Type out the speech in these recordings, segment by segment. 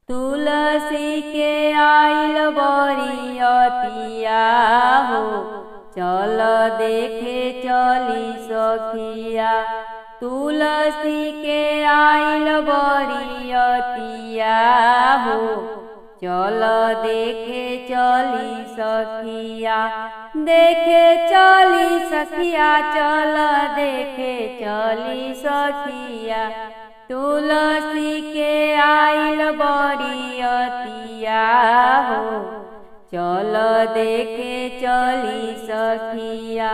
तुलसी के आइल बरियतिया हो, चल देखे चली सखिया। तुलसी के आइल बरियतिया हो, चल देखे चली सखिया। देखे चली सखिया, चल देखे चली सखिया। तुलसी के आइल बरियतिया हो, चल देखे चली सखिया।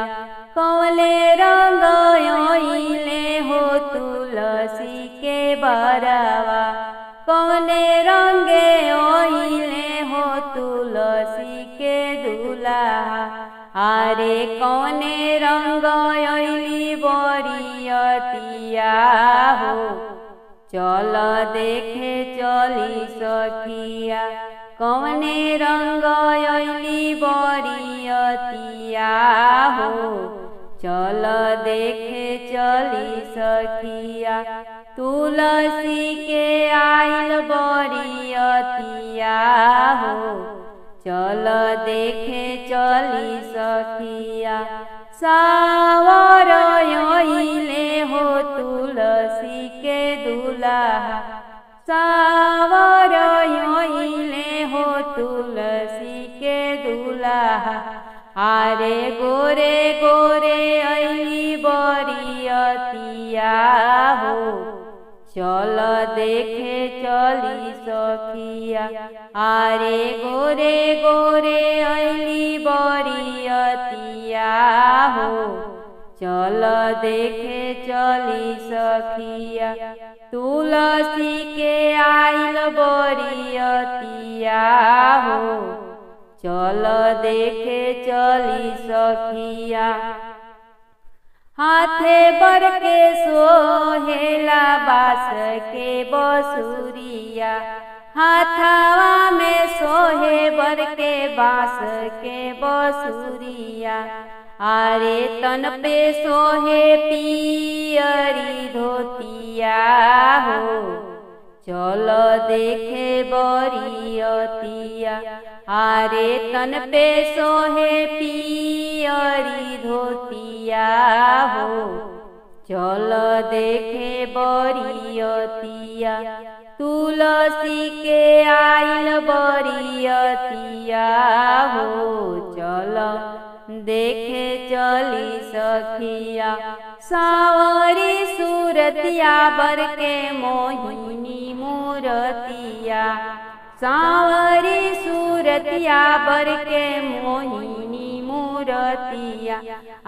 कौले रंग ओइले हो तुलसी के बरवा, कौने रंगे ओइले हो तुलसी के दूल्हा। अरे कौने रंग ओइली बरियतिया हो, चल देखे चली सखिया। कौने रंग ओइली बरियतिया हो, चल देखे चली सखिया। तुलसी के आइल बरियतिया हो, चल देखे चली सखिया। सावर ओइले हो तुलसी के दूल्हा, सावर ओइले हो तुलसी के दूल्हा। अरे गोरे गोरे अइली बरियतिया हो, चल देखे चली सखिया। अरे गोरे गोरे अइली बरियतिया हो, चल देखे चली सखिया। तुलसी के आइल बरियतिया हो, चल देखे चली सखिया। हाथे बर के सोहेला बास के बसुरिया, हाथवा में सोहे बर के बास के बसुरिया। अरे तन पे सोहे पियरी धोतिया हो, चल देखे बरियतिया। अरे तन पे सोहे पियरी धोतिया हो, चल देखे बरियतिया। तुलसी के आइल बरियतिया हो, चल देखे चली सखिया। सावरी सूरतिया बर के मोहिनी मूरतिया, सावरी सूरतिया बर के मोहिनी मूरतिया।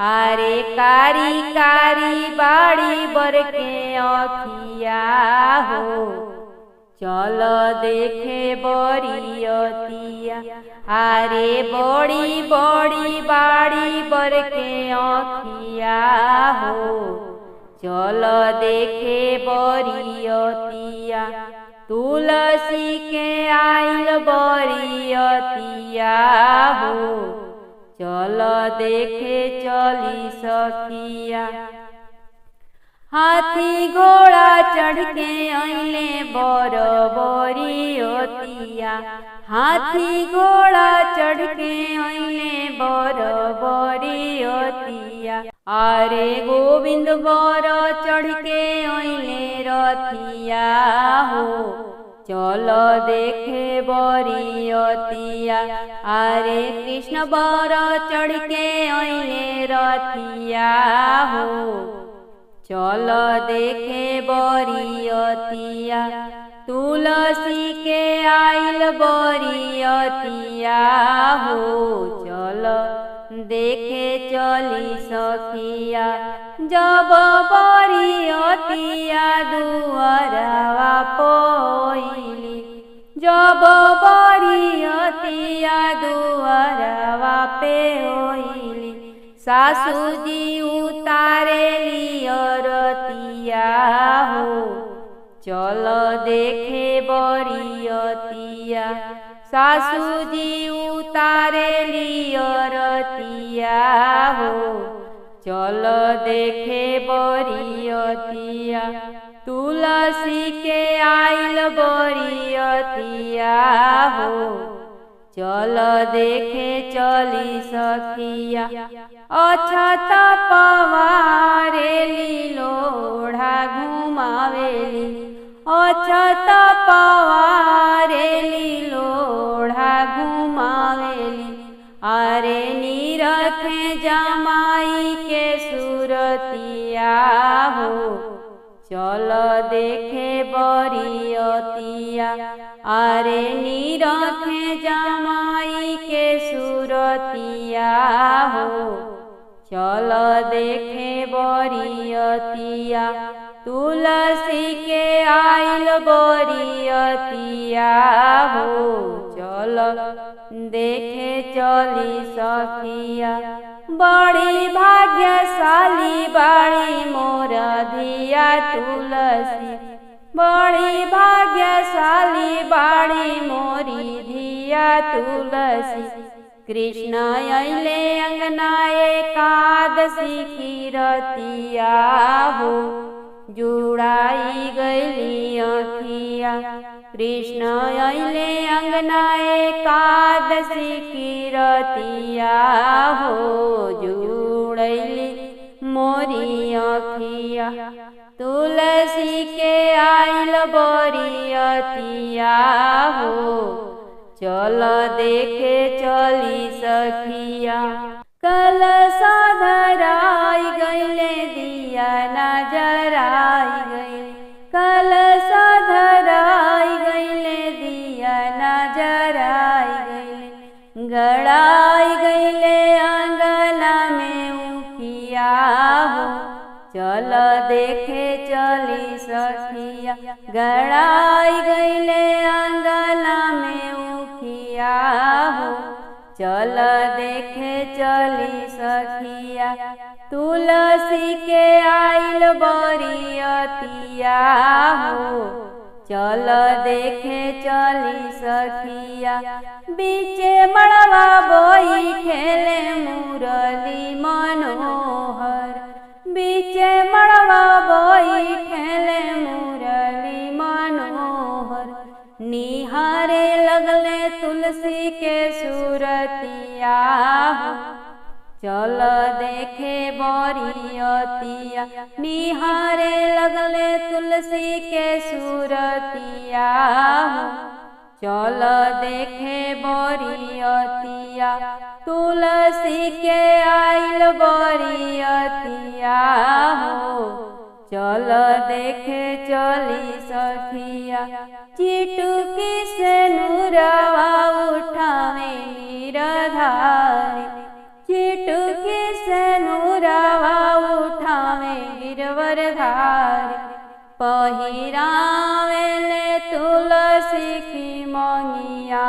अरे कारी कारी बाड़ी बर के अखिया हो, चल देखे बरियतिया। अरे बड़ी बड़ी बाड़ी बर के अखिया हो, चल देखे बरियतिया। तुलसी के आइल बरियतिया हो, चल देखे चली सखिया। हाथी घोड़ा चढ़ के अइले बर बरियतिया, हाथी घोड़ा चढ़ के अइले बर बरियतिया। अरे गोविंद बर चढ़ के अइले रथिया हो, चल देखे बरियतिया। अरे कृष्ण बर चढ़ के अइले रथिया हो, चल देखे बरियतिया। तुलसी के आइल बरियतिया हो, चल देखे चली सखिया। जब बरियतिया दुआरवा पोइली, जब बरियतिया दुआरवा पे होइली। सासू जी उतारे लियरतिया हो, चल देखे बरियतिया। सासू जी उतारे लियरतिया हो, चल देखे बरियतिया। तुलसी के आइल बरियतिया हो, चल देखे चली सखिया। अछत पवारेली लोढ़ा घुमावेली, अछत पवारेली लोढ़ा घुमावेली। अरे निरखे जमाई के सुरतिया हो, चल देखे बरियतिया। अरे निरखे जमाई के सुरतिया हो, चल देखे बरियतिया। तुलसी के आइल बरियतिया हो, चल देखे चली सखिया। बड़ी भाग्यशाली बाड़ी मोर धिया तुलसी, बड़ी भाग्यशाली बाड़ी मोरी धिया तुलसी। कृष्ण अइले अंगना एकादशी की रतिया हो, जुड़ाई गइली अखिया। कृष्ण अइले अंगना एकादशी की रतिया हो, जुड़ैली मोरी अखिया। तुलसी के आइल बरियतिया हो, चल देखे चली सखिया। कलशा धराई गइले दिया नजराई गइले, कलशा धराई गइले दिया नजराई गइले। गड़ाई गइले आंगना में उखिया हो, चल देखे चली सखिया। गड़ाई गइले आंगना में उखिया हो, चल देखे चली सखिया। तुलसी के आइल बरियतिया हो, चल देखे चली सखिया। बीचे मड़वा बोई खेले मुरली मनोहर, बीचे मड़वा बोई खेले मुरली मनोहर। निहारे लगले तुलसी के सुरतिया हो, चल देखे बरियतिया। निहारे लगले तुलसी के सुरतिया हो, चल देखे बरियतिया। तुलसी के आइल बरियतिया हो, चल देखे चली सखिया। चिटुकी से नूरवा उठावे गिरधारी, चिटुकी से नूरवा उठावे गिरवरधारी। पहिरावेले तुलसी की मंगिया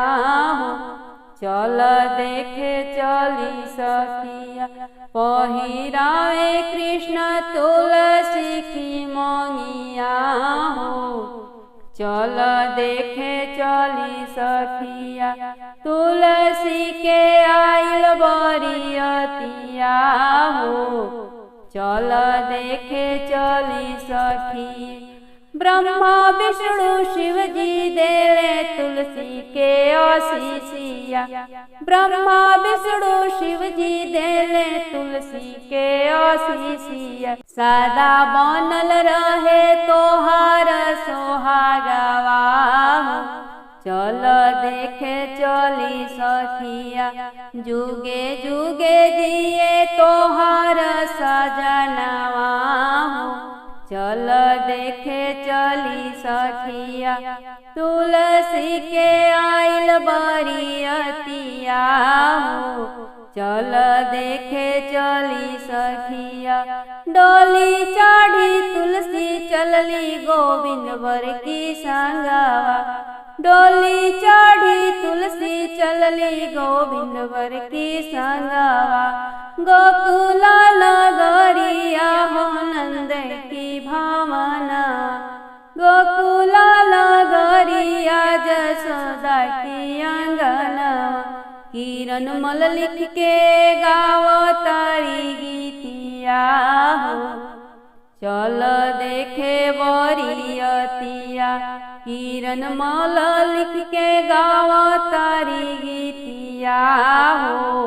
हो, चल देखे चली सखिया। पहिरावे कृष्ण तुलसी की मंगिया हो, चल देखे चली सखिया। तुलसी के आइल बरियतिया हो, चल देखे चली सखी। ब्रह्मा विष्णु शिव जी देले तुलसी के आशीषिया, ब्रह्मा विष्णु शिव जी देले तुलसी के आशीषिया। सदा बनल रहे तोहार सोहागवा हो, चल देखे चली सखिया। जुगे जुगे जिए तोहार सजनवा हो, चल देखे चली सखिया। तुलसी के आइल बरियतिया हो, चल देखे चली सखिया। डोली चढ़ी तुलसी चलली गोविंद वर की संगवा, डोली चढ़ी तुलसी चलली गोविंद वर की संगवा। गोकुल नगरिया हो नंद की भावना, गोकुल नगरिया जसोदा की अंगना। किरण मल लिख के गावो तारी गीतिया हो, चल देखे बरियतिया किरण मल लिख के गावतारी गीतिया हो।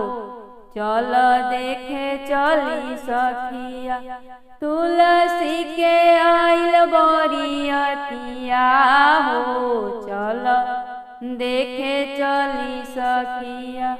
चल देखे चली सखिया तुलसी के आइल बरियतिया हो। चल देखे चली सखिया।